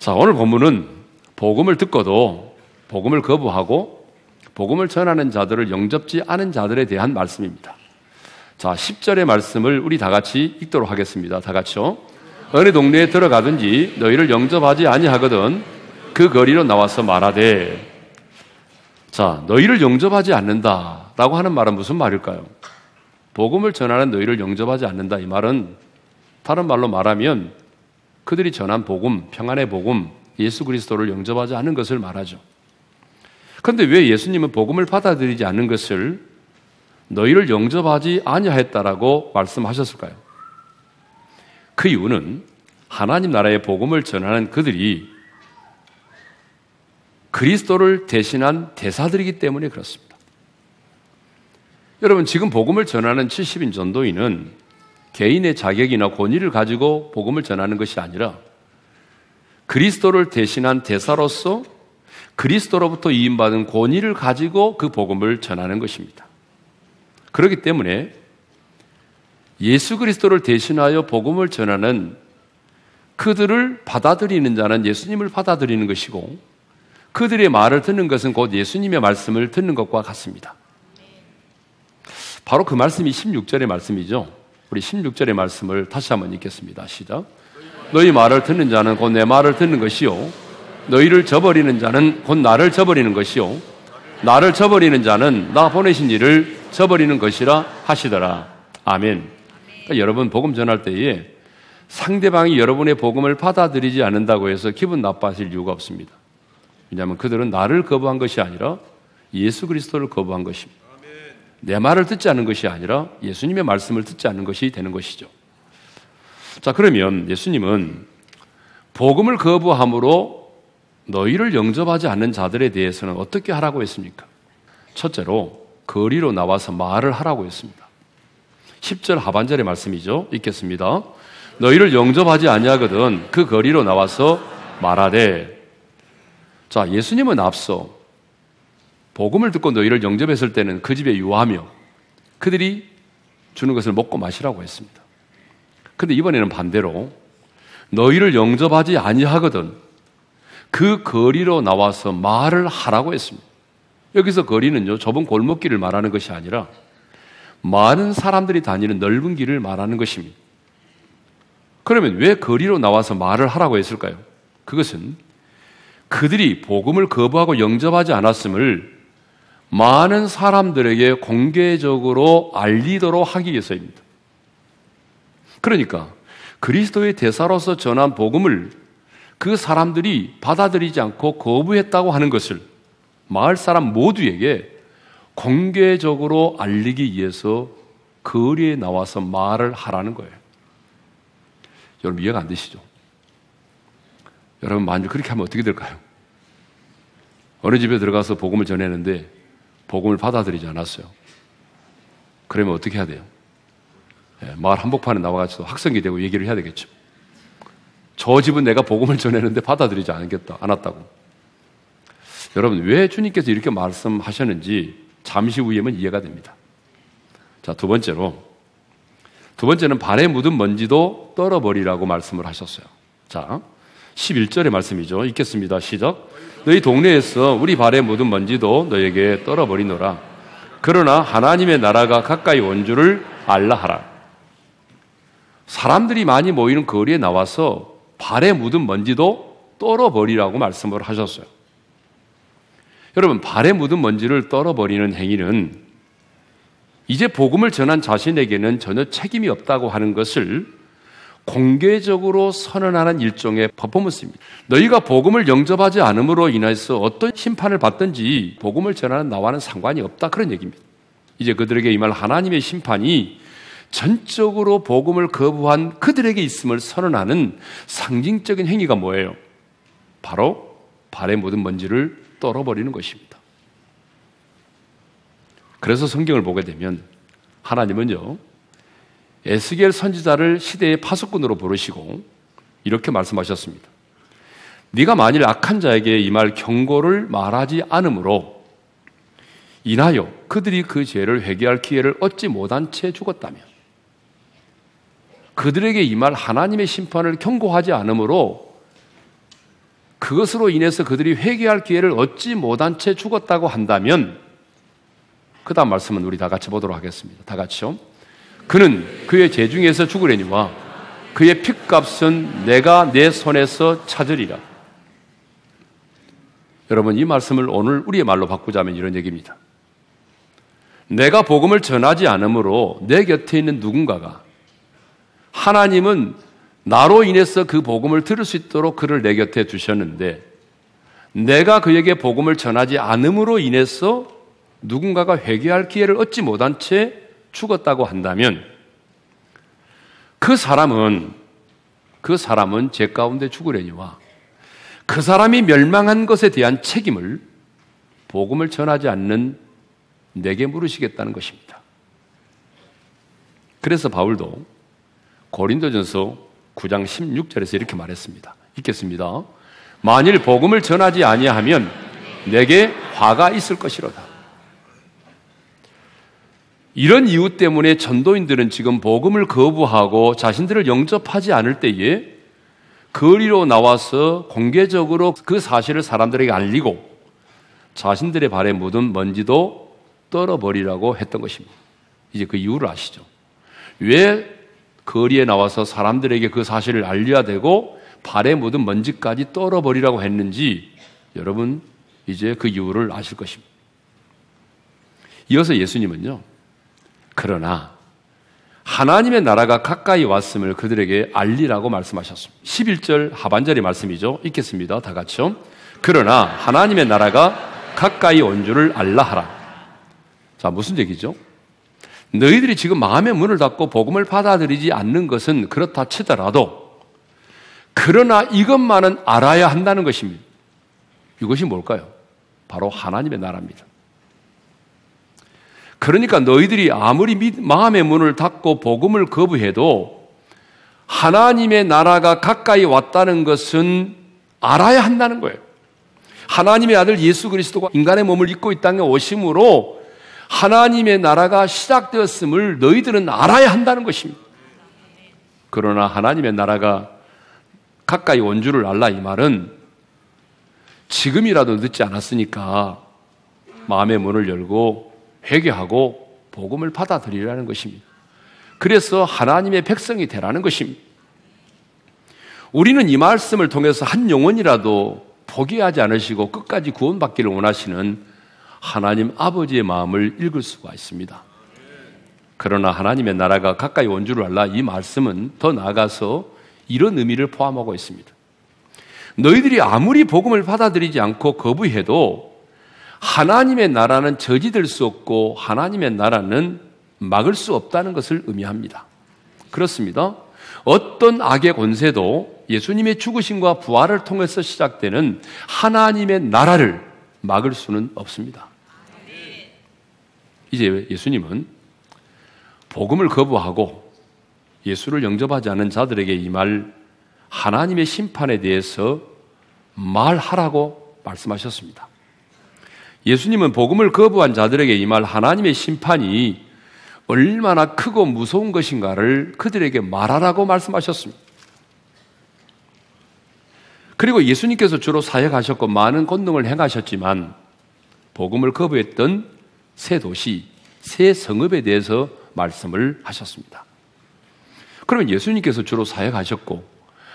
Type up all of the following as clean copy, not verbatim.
자, 오늘 본문은 복음을 듣고도 복음을 거부하고 복음을 전하는 자들을 영접지 않은 자들에 대한 말씀입니다. 자, 10절의 말씀을 우리 다 같이 읽도록 하겠습니다. 다 같이요. 어느 동네에 들어가든지 너희를 영접하지 아니하거든 그 거리로 나와서 말하되. 자, 너희를 영접하지 않는다라고 하는 말은 무슨 말일까요? 복음을 전하는 너희를 영접하지 않는다, 이 말은 다른 말로 말하면 그들이 전한 복음, 평안의 복음, 예수 그리스도를 영접하지 않는 것을 말하죠. 그런데 왜 예수님은 복음을 받아들이지 않는 것을 너희를 영접하지 아니하였다라고 말씀하셨을까요? 그 이유는 하나님 나라의 복음을 전하는 그들이 그리스도를 대신한 대사들이기 때문에 그렇습니다. 여러분, 지금 복음을 전하는 70인 전도인은 개인의 자격이나 권위를 가지고 복음을 전하는 것이 아니라 그리스도를 대신한 대사로서 그리스도로부터 이임받은 권위를 가지고 그 복음을 전하는 것입니다. 그렇기 때문에 예수 그리스도를 대신하여 복음을 전하는 그들을 받아들이는 자는 예수님을 받아들이는 것이고, 그들의 말을 듣는 것은 곧 예수님의 말씀을 듣는 것과 같습니다. 바로 그 말씀이 16절의 말씀이죠. 우리 16절의 말씀을 다시 한번 읽겠습니다. 시작. 너희 말을 듣는 자는 곧 내 말을 듣는 것이요, 너희를 저버리는 자는 곧 나를 저버리는 것이요, 나를 저버리는 자는 나 보내신 이를 저버리는 것이라 하시더라. 아멘. 그러니까 여러분, 복음 전할 때에 상대방이 여러분의 복음을 받아들이지 않는다고 해서 기분 나빠하실 이유가 없습니다. 왜냐하면 그들은 나를 거부한 것이 아니라 예수 그리스도를 거부한 것입니다. 내 말을 듣지 않는 것이 아니라 예수님의 말씀을 듣지 않는 것이 되는 것이죠. 자, 그러면 예수님은 복음을 거부함으로 너희를 영접하지 않는 자들에 대해서는 어떻게 하라고 했습니까? 첫째로 거리로 나와서 말을 하라고 했습니다. 10절 하반절의 말씀이죠. 읽겠습니다. 너희를 영접하지 아니하거든 그 거리로 나와서 말하되. 자, 예수님은 앞서 복음을 듣고 너희를 영접했을 때는 그 집에 유하며 그들이 주는 것을 먹고 마시라고 했습니다. 그런데 이번에는 반대로 너희를 영접하지 아니하거든 그 거리로 나와서 말을 하라고 했습니다. 여기서 거리는요, 좁은 골목길을 말하는 것이 아니라 많은 사람들이 다니는 넓은 길을 말하는 것입니다. 그러면 왜 거리로 나와서 말을 하라고 했을까요? 그것은 그들이 복음을 거부하고 영접하지 않았음을 많은 사람들에게 공개적으로 알리도록 하기 위해서입니다. 그러니까 그리스도의 대사로서 전한 복음을 그 사람들이 받아들이지 않고 거부했다고 하는 것을 마을 사람 모두에게 공개적으로 알리기 위해서 거리에 나와서 말을 하라는 거예요. 여러분, 이해가 안 되시죠? 여러분, 만약 그렇게 하면 어떻게 될까요? 어느 집에 들어가서 복음을 전했는데 복음을 받아들이지 않았어요. 그러면 어떻게 해야 돼요? 마을 한복판에 나와가지고 학생이 되고 얘기를 해야 되겠죠. 저 집은 내가 복음을 전했는데 받아들이지 않았다고. 여러분, 왜 주님께서 이렇게 말씀하셨는지 잠시 후에는 이해가 됩니다. 자, 두 번째는 발에 묻은 먼지도 떨어버리라고 말씀을 하셨어요. 자, 11절의 말씀이죠. 읽겠습니다. 시작. 너희 동네에서 우리 발에 묻은 먼지도 너에게 떨어버리노라. 그러나 하나님의 나라가 가까이 온 줄을 알라 하라. 사람들이 많이 모이는 거리에 나와서 발에 묻은 먼지도 떨어버리라고 말씀을 하셨어요. 여러분, 발에 묻은 먼지를 떨어버리는 행위는 이제 복음을 전한 자신에게는 전혀 책임이 없다고 하는 것을 공개적으로 선언하는 일종의 퍼포먼스입니다. 너희가 복음을 영접하지 않음으로 인해서 어떤 심판을 받든지 복음을 전하는 나와는 상관이 없다, 그런 얘기입니다. 이제 그들에게 임할 하나님의 심판이 전적으로 복음을 거부한 그들에게 있음을 선언하는 상징적인 행위가 뭐예요? 바로 발에 묻은 먼지를 떨어버리는 것입니다. 그래서 성경을 보게 되면 하나님은요, 에스겔 선지자를 시대의 파수꾼으로 부르시고 이렇게 말씀하셨습니다. 네가 만일 악한 자에게 임할 경고를 말하지 않으므로 인하여 그들이 그 죄를 회개할 기회를 얻지 못한 채 죽었다면, 그들에게 임할 하나님의 심판을 경고하지 않으므로 그것으로 인해서 그들이 회개할 기회를 얻지 못한 채 죽었다고 한다면, 그 다음 말씀은 우리 다 같이 보도록 하겠습니다. 다 같이요. 그는 그의 죄 중에서 죽으려니와 그의 핏값은 내가 내 손에서 찾으리라. 여러분, 이 말씀을 오늘 우리의 말로 바꾸자면 이런 얘기입니다. 내가 복음을 전하지 않으므로 내 곁에 있는 누군가가, 하나님은 나로 인해서 그 복음을 들을 수 있도록 그를 내 곁에 두셨는데, 내가 그에게 복음을 전하지 않음으로 인해서 누군가가 회개할 기회를 얻지 못한 채 죽었다고 한다면, 그 사람은 죄 가운데 죽으려니와 그 사람이 멸망한 것에 대한 책임을 복음을 전하지 않는 내게 물으시겠다는 것입니다. 그래서 바울도 고린도전서 9장 16절에서 이렇게 말했습니다. 읽겠습니다. 만일 복음을 전하지 아니하면 내게 화가 있을 것이로다. 이런 이유 때문에 전도인들은 지금 복음을 거부하고 자신들을 영접하지 않을 때에 거리로 나와서 공개적으로 그 사실을 사람들에게 알리고 자신들의 발에 묻은 먼지도 떨어버리라고 했던 것입니다. 이제 그 이유를 아시죠? 왜 거리에 나와서 사람들에게 그 사실을 알려야 되고 발에 묻은 먼지까지 떨어버리라고 했는지 여러분 이제 그 이유를 아실 것입니다. 이어서 예수님은요, 그러나 하나님의 나라가 가까이 왔음을 그들에게 알리라고 말씀하셨습니다. 11절 하반절의 말씀이죠. 읽겠습니다. 다 같이요. 그러나 하나님의 나라가 가까이 온 줄을 알라 하라. 자, 무슨 얘기죠? 너희들이 지금 마음의 문을 닫고 복음을 받아들이지 않는 것은 그렇다 치더라도, 그러나 이것만은 알아야 한다는 것입니다. 이것이 뭘까요? 바로 하나님의 나라입니다. 그러니까 너희들이 아무리 마음의 문을 닫고 복음을 거부해도 하나님의 나라가 가까이 왔다는 것은 알아야 한다는 거예요. 하나님의 아들 예수 그리스도가 인간의 몸을 입고 이 땅에 오심으로 하나님의 나라가 시작되었음을 너희들은 알아야 한다는 것입니다. 그러나 하나님의 나라가 가까이 온 줄을 알라, 이 말은 지금이라도 늦지 않았으니까 마음의 문을 열고 회개하고 복음을 받아들이라는 것입니다. 그래서 하나님의 백성이 되라는 것입니다. 우리는 이 말씀을 통해서 한 영혼이라도 포기하지 않으시고 끝까지 구원받기를 원하시는 하나님 아버지의 마음을 읽을 수가 있습니다. 그러나 하나님의 나라가 가까이 온 줄을 알라, 이 말씀은 더 나아가서 이런 의미를 포함하고 있습니다. 너희들이 아무리 복음을 받아들이지 않고 거부해도 하나님의 나라는 저지될 수 없고 하나님의 나라는 막을 수 없다는 것을 의미합니다. 그렇습니다. 어떤 악의 권세도 예수님의 죽으심과 부활을 통해서 시작되는 하나님의 나라를 막을 수는 없습니다. 이제 예수님은 복음을 거부하고 예수를 영접하지 않은 자들에게 임할 하나님의 심판에 대해서 말하라고 말씀하셨습니다. 예수님은 복음을 거부한 자들에게 임할 하나님의 심판이 얼마나 크고 무서운 것인가를 그들에게 말하라고 말씀하셨습니다. 그리고 예수님께서 주로 사역하셨고 많은 권능을 행하셨지만 복음을 거부했던 세 도시, 세 성읍에 대해서 말씀을 하셨습니다. 그러면 예수님께서 주로 사역하셨고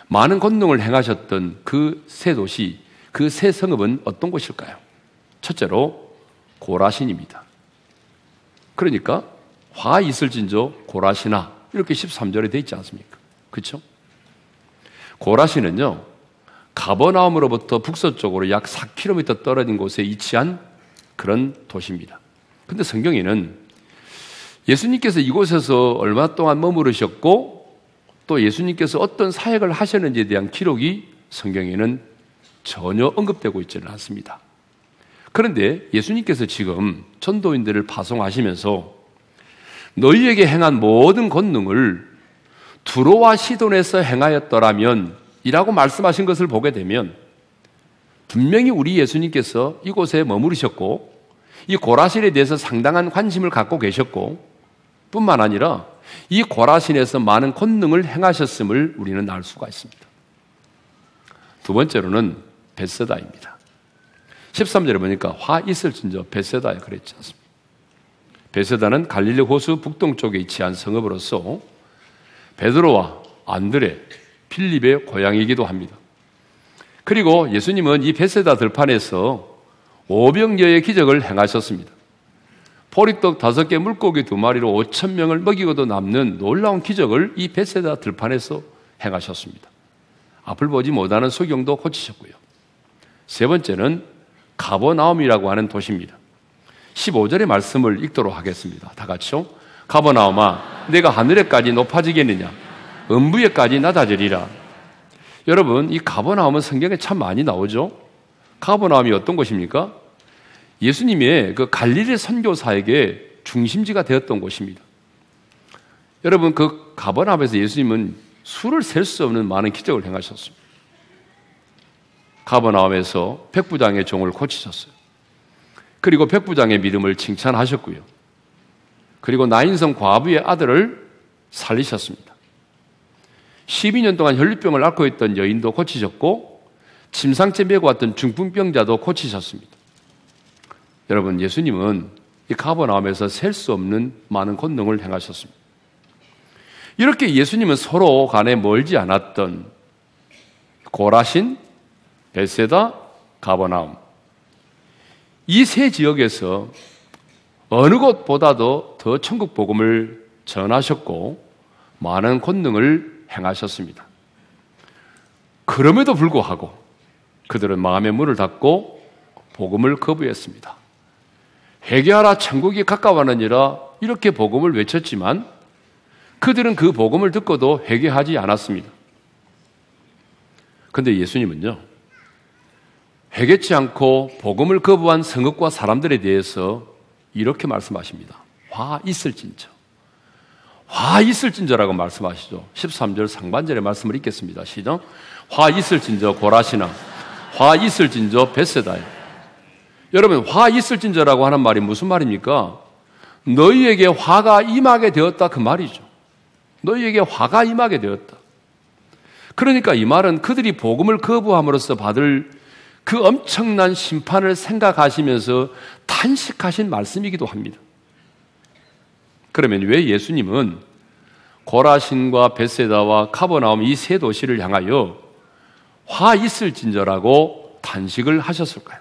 많은 권능을 행하셨던 그 세 도시, 그 세 성읍은 어떤 곳일까요? 첫째로 고라신입니다. 그러니까 화 있을진저 고라시나 이렇게 13절에 되어 있지 않습니까? 그렇죠? 고라신은요, 가버나움으로부터 북서쪽으로 약 4km 떨어진 곳에 위치한 그런 도시입니다. 근데 성경에는 예수님께서 이곳에서 얼마 동안 머무르셨고 또 예수님께서 어떤 사역을 하셨는지에 대한 기록이 성경에는 전혀 언급되고 있지는 않습니다. 그런데 예수님께서 지금 전도인들을 파송하시면서 너희에게 행한 모든 권능을 두로와 시돈에서 행하였더라면 이라고 말씀하신 것을 보게 되면 분명히 우리 예수님께서 이곳에 머무르셨고 이 고라신에 대해서 상당한 관심을 갖고 계셨고 뿐만 아니라 이 고라신에서 많은 권능을 행하셨음을 우리는 알 수가 있습니다. 두 번째로는 벳세다입니다. 13절에 보니까 화 있을진저 벳세다에 그랬지 않습니까? 벳세다는 갈릴리 호수 북동쪽에 위치한 성읍으로서 베드로와 안드레, 필립의 고향이기도 합니다. 그리고 예수님은 이 벳세다 들판에서 오병여의 기적을 행하셨습니다. 보리떡 5개, 물고기 2마리로 5,000명을 먹이고도 남는 놀라운 기적을 이 벳세다 들판에서 행하셨습니다. 앞을 보지 못하는 소경도 고치셨고요. 세 번째는 가버나움이라고 하는 도시입니다. 15절의 말씀을 읽도록 하겠습니다. 다 같이요. 가버나움아, 내가 하늘에까지 높아지겠느냐? 음부에까지 낮아지리라. 여러분, 이 가버나움은 성경에 참 많이 나오죠. 가버나움이 어떤 곳입니까? 예수님의 그 갈릴리 선교사에게 중심지가 되었던 곳입니다. 여러분, 그 가버나움에서 예수님은 수를 셀 수 없는 많은 기적을 행하셨습니다. 가버나움에서 백부장의 종을 고치셨어요. 그리고 백부장의 믿음을 칭찬하셨고요. 그리고 나인성 과부의 아들을 살리셨습니다. 12년 동안 혈류병을 앓고 있던 여인도 고치셨고 침상째 메고 왔던 중풍병자도 고치셨습니다. 여러분, 예수님은 이 가버나움에서 셀 수 없는 많은 권능을 행하셨습니다. 이렇게 예수님은 서로 간에 멀지 않았던 고라신, 벳세다, 가버나움, 이 세 지역에서 어느 곳보다도 더 천국 복음을 전하셨고 많은 권능을 행하셨습니다. 그럼에도 불구하고 그들은 마음의 문을 닫고 복음을 거부했습니다. 회개하라, 천국이 가까워하느니라, 이렇게 복음을 외쳤지만 그들은 그 복음을 듣고도 회개하지 않았습니다. 그런데 예수님은요, 회개치 않고 복음을 거부한 성읍과 사람들에 대해서 이렇게 말씀하십니다. 화 있을진저. 화 있을진저라고 말씀하시죠. 13절 상반절의 말씀을 읽겠습니다. 시작. 화 있을진저 고라시나, 화 있을진저 벳세다에. 여러분, 화 있을진저라고 하는 말이 무슨 말입니까? 너희에게 화가 임하게 되었다, 그 말이죠. 너희에게 화가 임하게 되었다. 그러니까 이 말은 그들이 복음을 거부함으로써 받을 그 엄청난 심판을 생각하시면서 탄식하신 말씀이기도 합니다. 그러면 왜 예수님은 고라신과 벳세다와 가버나움 이 세 도시를 향하여 화 있을진저라고 탄식을 하셨을까요?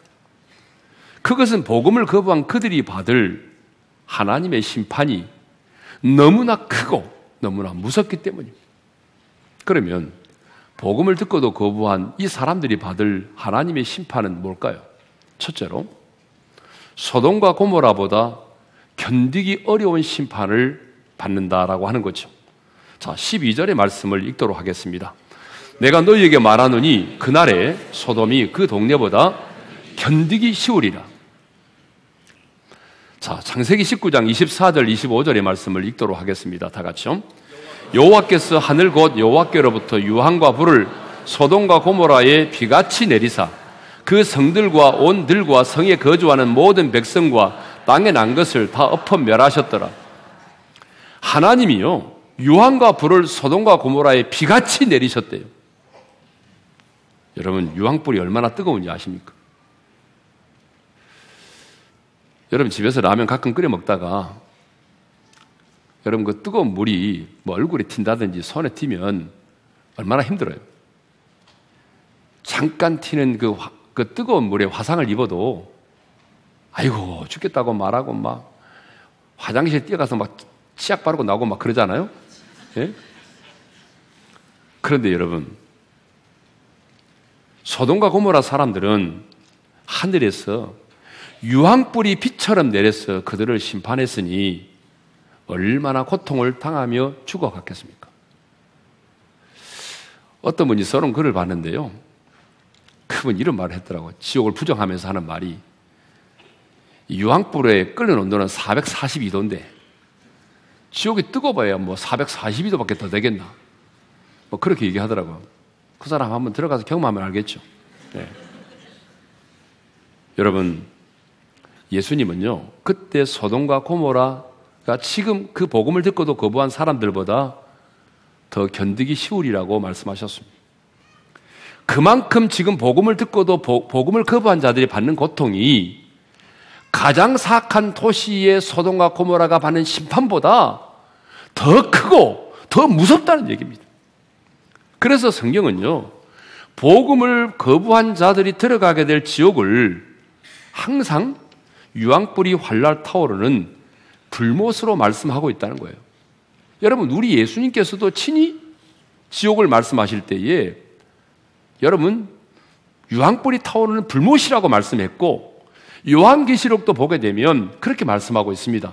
그것은 복음을 거부한 그들이 받을 하나님의 심판이 너무나 크고 너무나 무섭기 때문입니다. 그러면 복음을 듣고도 거부한 이 사람들이 받을 하나님의 심판은 뭘까요? 첫째로, 소돔과 고모라보다 견디기 어려운 심판을 받는다라고 하는 거죠. 자, 12절의 말씀을 읽도록 하겠습니다. 내가 너희에게 말하노니 그날에 소돔이 그 동네보다 견디기 쉬우리라. 자, 창세기 19장 24절 25절의 말씀을 읽도록 하겠습니다. 다 같이요. 여호와께서 하늘 곧 여호와께로부터 유황과 불을 소돔과 고모라에 비같이 내리사 그 성들과 온 들과 성에 거주하는 모든 백성과 땅에 난 것을 다 엎어 멸하셨더라. 하나님이요, 유황과 불을 소돔과 고모라에 비같이 내리셨대요. 여러분, 유황불이 얼마나 뜨거운지 아십니까? 여러분, 집에서 라면 가끔 끓여 먹다가 여러분, 그 뜨거운 물이 뭐 얼굴에 튄다든지 손에 튀면 얼마나 힘들어요. 잠깐 튀는 그 뜨거운 물에 화상을 입어도 아이고 죽겠다고 말하고 막 화장실 뛰어가서 막 치약 바르고 나오고 막 그러잖아요. 예? 그런데 여러분, 소돔과 고모라 사람들은 하늘에서 유황불이 빛처럼 내려서 그들을 심판했으니 얼마나 고통을 당하며 죽어갔겠습니까? 어떤 분이 서론 글을 봤는데요, 그분 이런 말을 했더라고요. 지옥을 부정하면서 하는 말이, 유황불에 끓는 온도는 442도인데 지옥이 뜨거워야 뭐 442도밖에 더 되겠나, 뭐 그렇게 얘기하더라고요. 그 사람 한번 들어가서 경험하면 알겠죠. 네. 여러분, 예수님은요, 그때 소돔과 고모라가 지금 그 복음을 듣고도 거부한 사람들보다 더 견디기 쉬우리라고 말씀하셨습니다. 그만큼 지금 복음을 듣고도 복음을 거부한 자들이 받는 고통이 가장 사악한 도시의 소돔과 고모라가 받는 심판보다 더 크고 더 무섭다는 얘기입니다. 그래서 성경은요, 복음을 거부한 자들이 들어가게 될 지옥을 항상 유황불이 활활 타오르는 불못으로 말씀하고 있다는 거예요. 여러분, 우리 예수님께서도 친히 지옥을 말씀하실 때에 여러분, 유황불이 타오르는 불못이라고 말씀했고, 요한계시록도 보게 되면 그렇게 말씀하고 있습니다.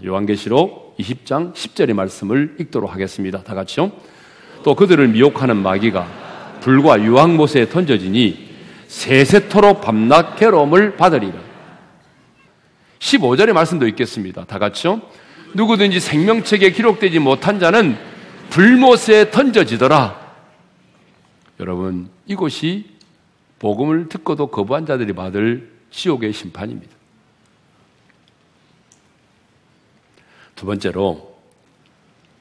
요한계시록 20장 10절의 말씀을 읽도록 하겠습니다. 다 같이요. 또 그들을 미혹하는 마귀가 불과 유황못에 던져지니 세세토록 밤낮 괴로움을 받으리라. 15절의 말씀도 읽겠습니다. 다 같이요. 누구든지 생명책에 기록되지 못한 자는 불못에 던져지더라. 여러분, 이곳이 복음을 듣고도 거부한 자들이 받을 지옥의 심판입니다. 두 번째로,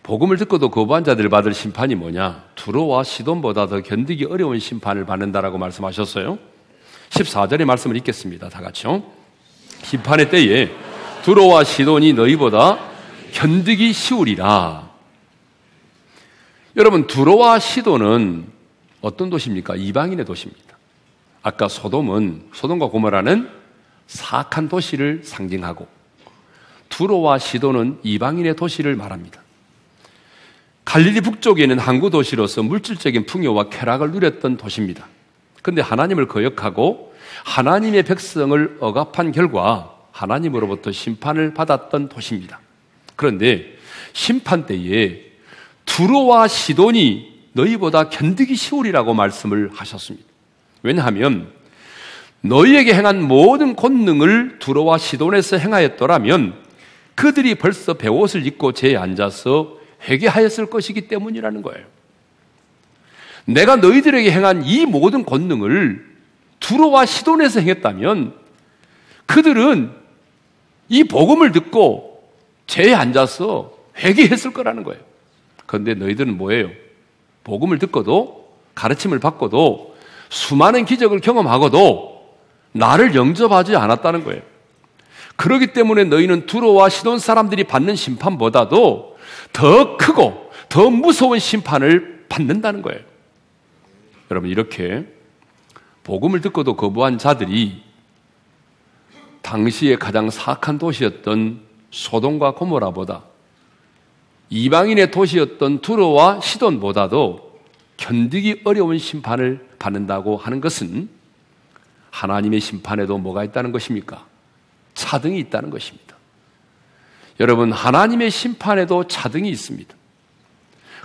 복음을 듣고도 거부한 자들을 받을 심판이 뭐냐? 두로와 시돈보다 더 견디기 어려운 심판을 받는다라고 말씀하셨어요. 14절의 말씀을 읽겠습니다. 다 같이요. 심판의 때에 두로와 시돈이 너희보다 견디기 쉬우리라. 여러분, 두로와 시돈은 어떤 도시입니까? 이방인의 도시입니다. 아까 소돔과 고모라는 사악한 도시를 상징하고, 두로와 시돈은 이방인의 도시를 말합니다. 갈릴리 북쪽에 있는 항구 도시로서 물질적인 풍요와 쾌락을 누렸던 도시입니다. 그런데 하나님을 거역하고 하나님의 백성을 억압한 결과 하나님으로부터 심판을 받았던 도시입니다. 그런데 심판 때에 두로와 시돈이 너희보다 견디기 쉬우리라고 말씀을 하셨습니다. 왜냐하면 너희에게 행한 모든 권능을 두로와 시돈에서 행하였더라면 그들이 벌써 베옷을 입고 제에 앉아서 회개하였을 것이기 때문이라는 거예요. 내가 너희들에게 행한 이 모든 권능을 두로와 시돈에서 행했다면 그들은 이 복음을 듣고 제에 앉아서 회개했을 거라는 거예요. 그런데 너희들은 뭐예요? 복음을 듣고도 가르침을 받고도 수많은 기적을 경험하고도 나를 영접하지 않았다는 거예요. 그렇기 때문에 너희는 두로와 시돈 사람들이 받는 심판보다도 더 크고 더 무서운 심판을 받는다는 거예요. 여러분, 이렇게 복음을 듣고도 거부한 자들이 당시에 가장 사악한 도시였던 소돔과 고모라보다, 이방인의 도시였던 두로와 시돈보다도 견디기 어려운 심판을 받는다고 하는 것은 하나님의 심판에도 뭐가 있다는 것입니까? 차등이 있다는 것입니다. 여러분, 하나님의 심판에도 차등이 있습니다.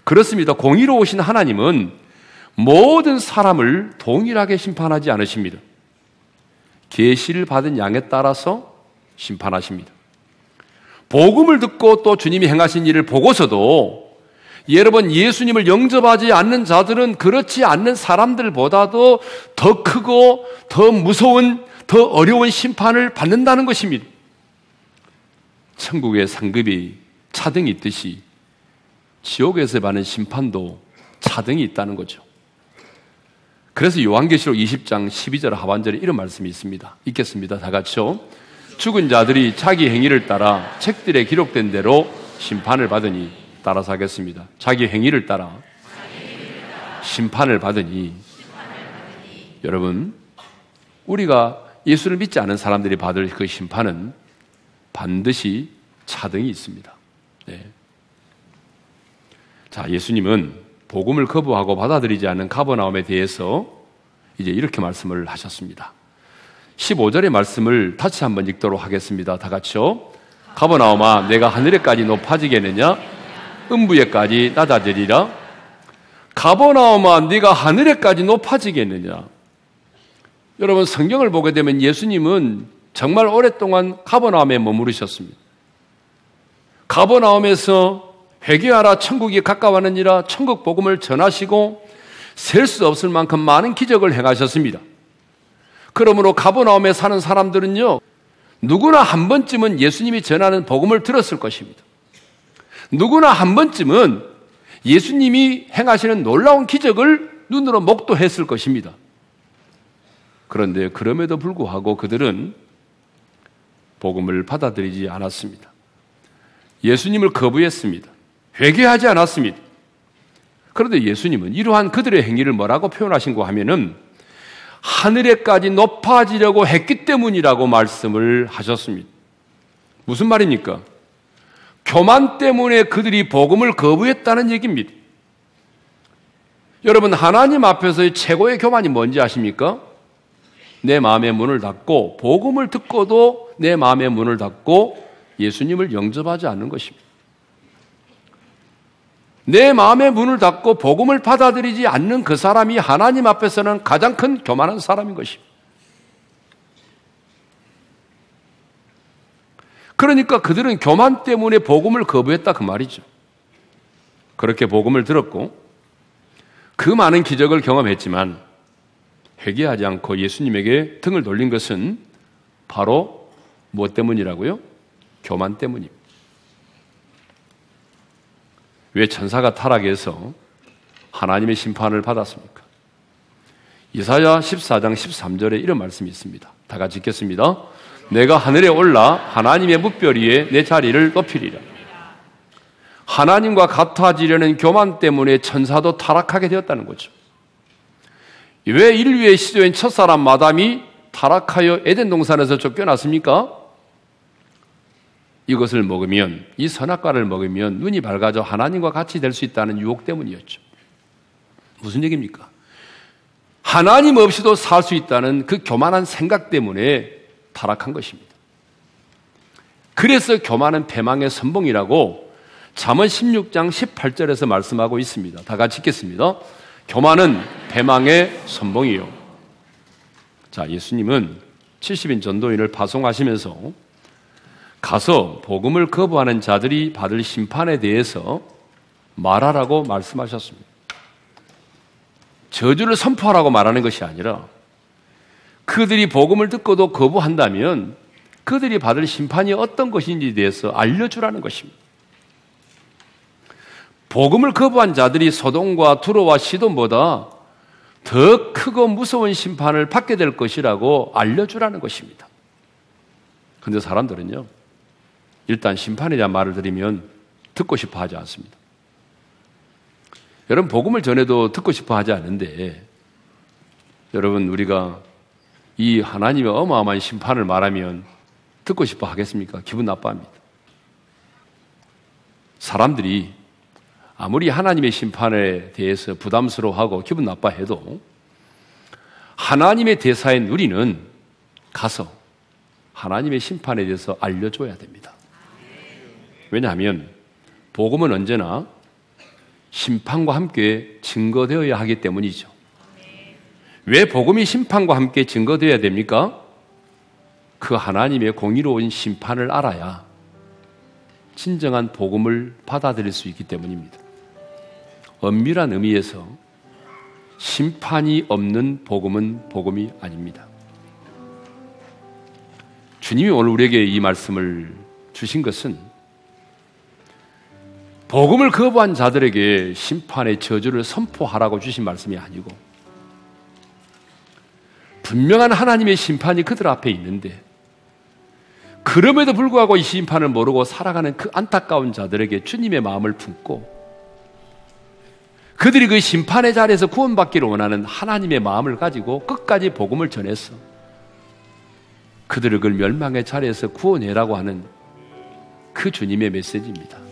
그렇습니다. 공의로우신 하나님은 모든 사람을 동일하게 심판하지 않으십니다. 계시를 받은 양에 따라서 심판하십니다. 복음을 듣고 또 주님이 행하신 일을 보고서도 여러분, 예수님을 영접하지 않는 자들은 그렇지 않는 사람들보다도 더 크고 더 무서운, 더 어려운 심판을 받는다는 것입니다. 천국의 상급이 차등이 있듯이 지옥에서 받는 심판도 차등이 있다는 거죠. 그래서 요한계시록 20장 12절 하반절에 이런 말씀이 있습니다. 읽겠습니다. 다 같이요. 죽은 자들이 자기 행위를 따라 책들에 기록된 대로 심판을 받으니, 따라서 하겠습니다. 자기 행위를 따라 심판을 받으니. 여러분, 우리가 예수를 믿지 않은 사람들이 받을 그 심판은 반드시 차등이 있습니다. 네. 자, 예수님은 복음을 거부하고 받아들이지 않는 가버나움에 대해서 이제 이렇게 말씀을 하셨습니다. 15절의 말씀을 다시 한번 읽도록 하겠습니다. 다 같이요. 가버나움아, 내가 하늘에까지 높아지겠느냐? 음부에까지 낮아지리라. 가버나움아, 네가 하늘에까지 높아지겠느냐? 여러분, 성경을 보게 되면 예수님은 정말 오랫동안 가버나움에 머무르셨습니다. 가버나움에서 회개하라, 천국이 가까웠느니라 천국 복음을 전하시고 셀 수 없을 만큼 많은 기적을 행하셨습니다. 그러므로 가버나움에 사는 사람들은요, 누구나 한 번쯤은 예수님이 전하는 복음을 들었을 것입니다. 누구나 한 번쯤은 예수님이 행하시는 놀라운 기적을 눈으로 목도했을 것입니다. 그런데 그럼에도 불구하고 그들은 복음을 받아들이지 않았습니다. 예수님을 거부했습니다. 회개하지 않았습니다. 그런데 예수님은 이러한 그들의 행위를 뭐라고 표현하신고 하면은 하늘에까지 높아지려고 했기 때문이라고 말씀을 하셨습니다. 무슨 말입니까? 교만 때문에 그들이 복음을 거부했다는 얘기입니다. 여러분, 하나님 앞에서의 최고의 교만이 뭔지 아십니까? 내 마음의 문을 닫고 복음을 듣고도 내 마음의 문을 닫고 예수님을 영접하지 않는 것입니다. 내 마음의 문을 닫고 복음을 받아들이지 않는 그 사람이 하나님 앞에서는 가장 큰 교만한 사람인 것입니다. 그러니까 그들은 교만 때문에 복음을 거부했다 그 말이죠. 그렇게 복음을 들었고 그 많은 기적을 경험했지만 회개하지 않고 예수님에게 등을 돌린 것은 바로 무엇 때문이라고요? 교만 때문입니다. 왜 천사가 타락해서 하나님의 심판을 받았습니까? 이사야 14장 13절에 이런 말씀이 있습니다. 다 같이 읽겠습니다. 내가 하늘에 올라 하나님의 뭇별 위에 내 자리를 높이리라. 하나님과 같아지려는 교만 때문에 천사도 타락하게 되었다는 거죠. 왜 인류의 시조인 첫사람 아담이 타락하여 에덴 동산에서 쫓겨났습니까? 이것을 먹으면, 이 선악과를 먹으면 눈이 밝아져 하나님과 같이 될 수 있다는 유혹 때문이었죠. 무슨 얘기입니까? 하나님 없이도 살 수 있다는 그 교만한 생각 때문에 타락한 것입니다. 그래서 교만은 패망의 선봉이라고 잠언 16장 18절에서 말씀하고 있습니다. 다 같이 읽겠습니다. 교만은 패망의 선봉이요. 자, 예수님은 70인 전도인을 파송하시면서 가서 복음을 거부하는 자들이 받을 심판에 대해서 말하라고 말씀하셨습니다. 저주를 선포하라고 말하는 것이 아니라 그들이 복음을 듣고도 거부한다면 그들이 받을 심판이 어떤 것인지에 대해서 알려주라는 것입니다. 복음을 거부한 자들이 소돔과 두로와 시돈보다 더 크고 무서운 심판을 받게 될 것이라고 알려주라는 것입니다. 그런데 사람들은요, 일단 심판에 대한 말을 들으면 듣고 싶어 하지 않습니다. 여러분, 복음을 전해도 듣고 싶어 하지 않는데, 여러분, 우리가 이 하나님의 어마어마한 심판을 말하면 듣고 싶어 하겠습니까? 기분 나빠합니다. 사람들이 아무리 하나님의 심판에 대해서 부담스러워하고 기분 나빠해도 하나님의 대사인 우리는 가서 하나님의 심판에 대해서 알려줘야 됩니다. 왜냐하면 복음은 언제나 심판과 함께 증거되어야 하기 때문이죠. 왜 복음이 심판과 함께 증거되어야 됩니까? 그 하나님의 공의로운 심판을 알아야 진정한 복음을 받아들일 수 있기 때문입니다. 엄밀한 의미에서 심판이 없는 복음은 복음이 아닙니다. 주님이 오늘 우리에게 이 말씀을 주신 것은 복음을 거부한 자들에게 심판의 저주를 선포하라고 주신 말씀이 아니고, 분명한 하나님의 심판이 그들 앞에 있는데 그럼에도 불구하고 이 심판을 모르고 살아가는 그 안타까운 자들에게 주님의 마음을 품고 그들이 그 심판의 자리에서 구원받기를 원하는 하나님의 마음을 가지고 끝까지 복음을 전해서 그들을 그 멸망의 자리에서 구원해라고 하는 그 주님의 메시지입니다.